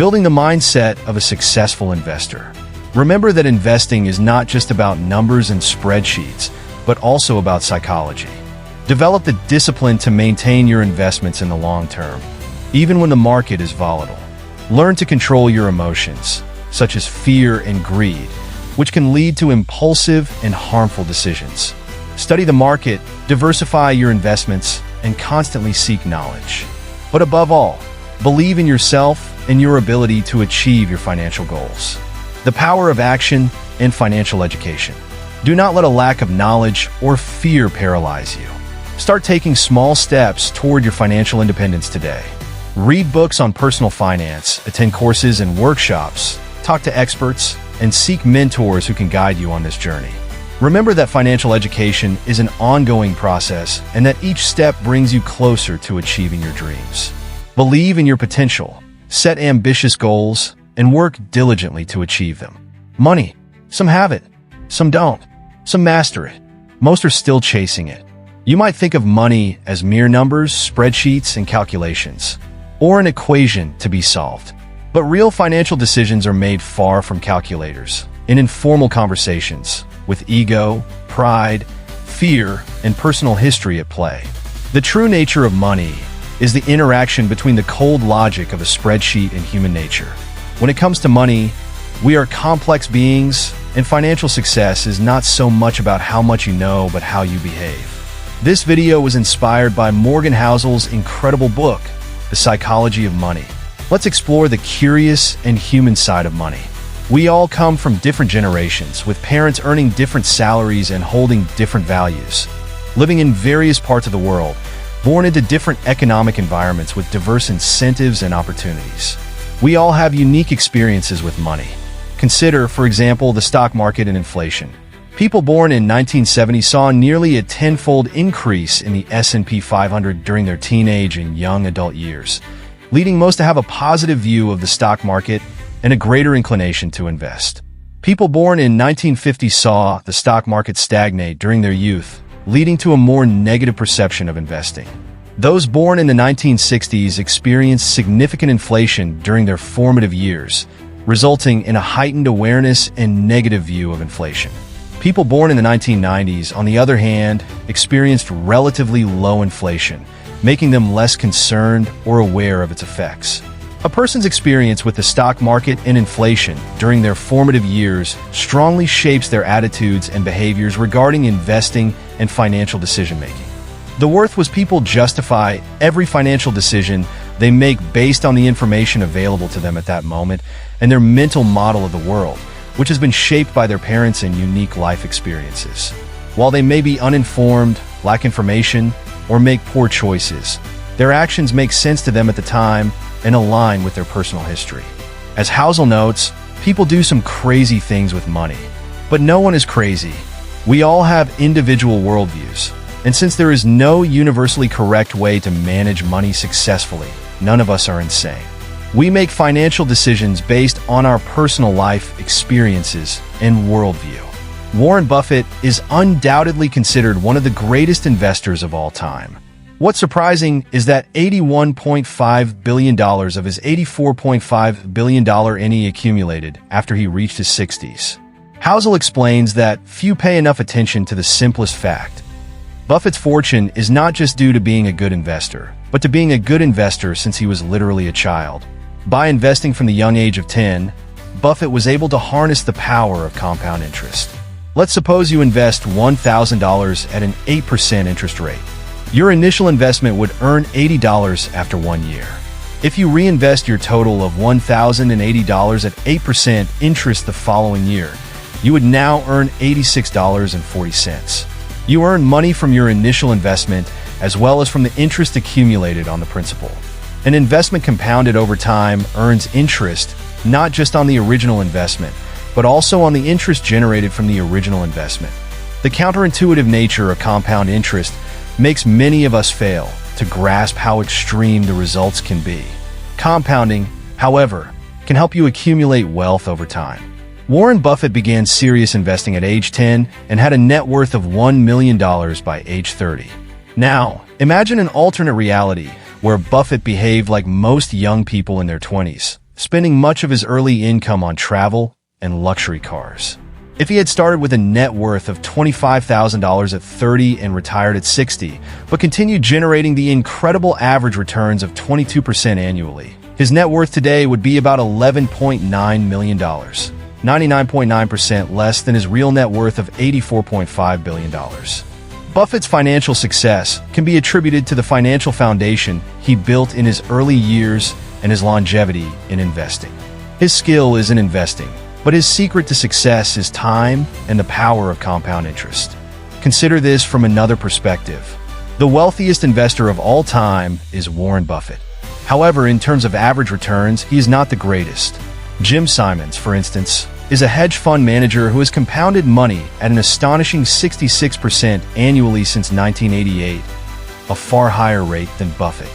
Building the mindset of a successful investor. Remember that investing is not just about numbers and spreadsheets, but also about psychology. Develop the discipline to maintain your investments in the long term, even when the market is volatile. Learn to control your emotions, such as fear and greed, which can lead to impulsive and harmful decisions. Study the market, diversify your investments, and constantly seek knowledge. But above all, believe in yourself and your ability to achieve your financial goals. The power of action and financial education. Do not let a lack of knowledge or fear paralyze you. Start taking small steps toward your financial independence today. Read books on personal finance, attend courses and workshops, talk to experts, and seek mentors who can guide you on this journey. Remember that financial education is an ongoing process and that each step brings you closer to achieving your dreams. Believe in your potential, set ambitious goals, and work diligently to achieve them. Money. Some have it, some don't. Some master it. Most are still chasing it. You might think of money as mere numbers, spreadsheets, and calculations, or an equation to be solved. But real financial decisions are made far from calculators, in informal conversations, with ego, pride, fear, and personal history at play. The true nature of money is the interaction between the cold logic of a spreadsheet and human nature. When it comes to money, we are complex beings, and financial success is not so much about how much you know, but how you behave. This video was inspired by Morgan Housel's incredible book, The Psychology of Money. Let's explore the curious and human side of money. We all come from different generations, with parents earning different salaries and holding different values. Living in various parts of the world, born into different economic environments with diverse incentives and opportunities. We all have unique experiences with money. Consider, for example, the stock market and inflation. People born in 1970 saw nearly a tenfold increase in the S&P 500 during their teenage and young adult years, leading most to have a positive view of the stock market and a greater inclination to invest. People born in 1950 saw the stock market stagnate during their youth, leading to a more negative perception of investing. Those born in the 1960s experienced significant inflation during their formative years, resulting in a heightened awareness and negative view of inflation. People born in the 1990s, on the other hand, experienced relatively low inflation, making them less concerned or aware of its effects. A person's experience with the stock market and inflation during their formative years strongly shapes their attitudes and behaviors regarding investing and financial decision-making. The worth was people justify every financial decision they make based on the information available to them at that moment and their mental model of the world, which has been shaped by their parents and unique life experiences. While they may be uninformed, lack information, or make poor choices, their actions make sense to them at the time and align with their personal history. As Housel notes, people do some crazy things with money. But no one is crazy. We all have individual worldviews. And since there is no universally correct way to manage money successfully, none of us are insane. We make financial decisions based on our personal life experiences and worldview. Warren Buffett is undoubtedly considered one of the greatest investors of all time. What's surprising is that $81.5 billion of his $84.5 billion NE accumulated after he reached his 60s. Housel explains that few pay enough attention to the simplest fact. Buffett's fortune is not just due to being a good investor, but to being a good investor since he was literally a child. By investing from the young age of 10, Buffett was able to harness the power of compound interest. Let's suppose you invest $1,000 at an 8% interest rate. Your initial investment would earn $80 after 1 year. If you reinvest your total of $1,080 at 8% interest the following year, you would now earn $86.40. You earn money from your initial investment as well as from the interest accumulated on the principal. An investment compounded over time earns interest not just on the original investment, but also on the interest generated from the original investment. The counterintuitive nature of compound interest makes many of us fail to grasp how extreme the results can be. Compounding, however, can help you accumulate wealth over time. Warren Buffett began serious investing at age 10 and had a net worth of $1 million by age 30. Now, imagine an alternate reality where Buffett behaved like most young people in their 20s, spending much of his early income on travel and luxury cars. If he had started with a net worth of $25,000 at 30 and retired at 60, but continued generating the incredible average returns of 22% annually, his net worth today would be about $11.9 million, 99.9% less than his real net worth of $84.5 billion. Buffett's financial success can be attributed to the financial foundation he built in his early years and his longevity in investing. His skill is in investing, but his secret to success is time and the power of compound interest. Consider this from another perspective. The wealthiest investor of all time is Warren Buffett. However, in terms of average returns, he is not the greatest. Jim Simons, for instance, is a hedge fund manager who has compounded money at an astonishing 66% annually since 1988, a far higher rate than Buffett.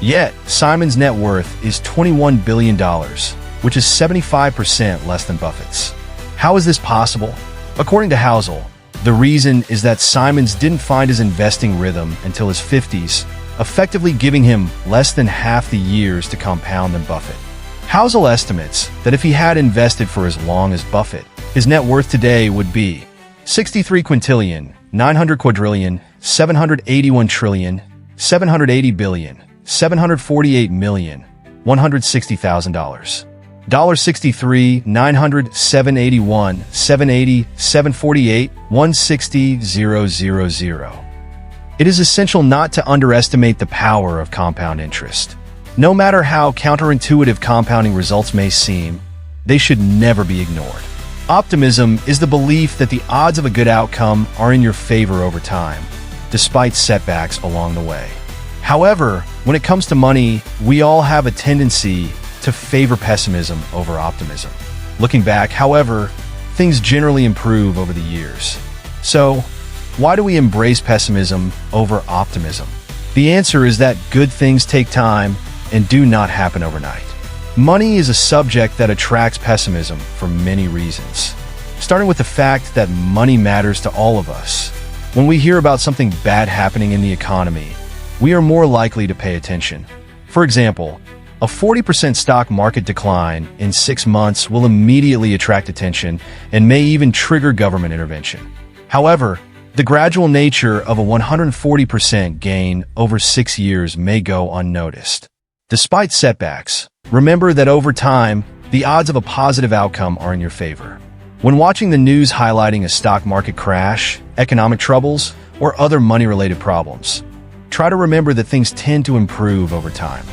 Yet, Simons' net worth is $21 billion, which is 75% less than Buffett's. How is this possible? According to Housel, the reason is that Simons didn't find his investing rhythm until his 50s, effectively giving him less than half the years to compound than Buffett. Housel estimates that if he had invested for as long as Buffett, his net worth today would be 63 quintillion, 900 quadrillion, 781 trillion, 780 billion, 748 million, $160,000. $63, 900, 781, 780, 748, 160, 000. It is essential not to underestimate the power of compound interest. No matter how counterintuitive compounding results may seem, they should never be ignored. Optimism is the belief that the odds of a good outcome are in your favor over time, despite setbacks along the way. However, when it comes to money, we all have a tendency to favor pessimism over optimism. Looking back, however, things generally improve over the years. So, why do we embrace pessimism over optimism? The answer is that good things take time and do not happen overnight. Money is a subject that attracts pessimism for many reasons, starting with the fact that money matters to all of us. When we hear about something bad happening in the economy, we are more likely to pay attention. For example, a 40% stock market decline in 6 months will immediately attract attention and may even trigger government intervention. However, the gradual nature of a 140% gain over 6 years may go unnoticed. Despite setbacks, remember that over time, the odds of a positive outcome are in your favor. When watching the news highlighting a stock market crash, economic troubles, or other money-related problems, try to remember that things tend to improve over time.